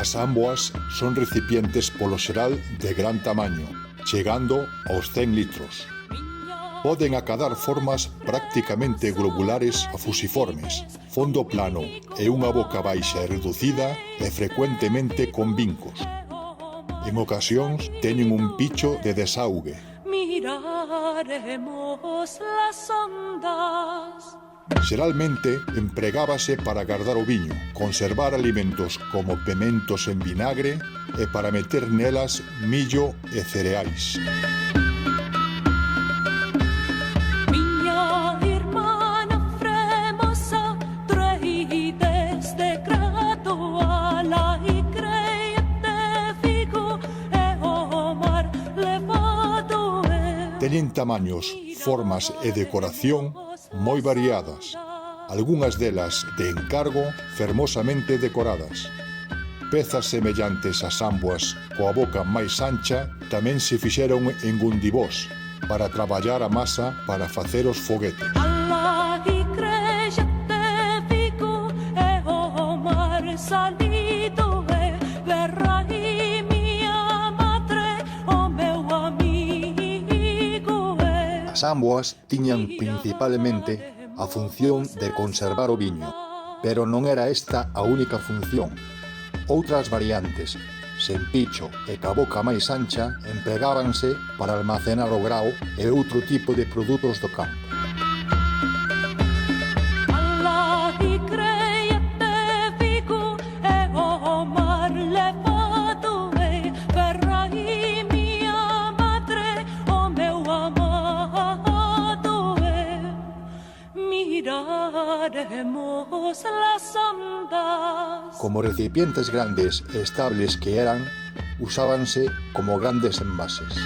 As ámboas son recipientes polo xeral de gran tamaño, chegando aos 100 litros. Poden acadar formas prácticamente globulares a fusiformes, fondo plano e unha boca baixa e reducida e frecuentemente con vincos. En ocasións teñen un picho de desaugue. Miraremos las ondas. Xeralmente empregábase para guardar o viño, conservar alimentos como pementos en vinagre e para meter nelas millo e cereais. Miña irmana fremosa traídes de grado a la igreja de Vigo e o mar levado Teñen tamaños, formas e decoración moi variadas, algunhas delas de encargo fermosamente decoradas. Pezas semellantes ás ámboas coa boca máis ancha tamén se fixeron en Gundibós para traballar a masa para facer os foguetes. a la igreja de Vigo e o mar salido e verá e miña madre o meu amigo As ámboas tiñan principalmente a función de conservar o viño, pero non era esta a única función. Outras variantes, sen picho e ca boca máis ancha, empregábanse para almacenar o grao e outro tipo de produtos do campo. a la igreja de Vigo e o mar levado e verá e miña madre o meu amado miraremos las ondas. Como recipientes grandes e estables que eran, usábanse como grandes envases.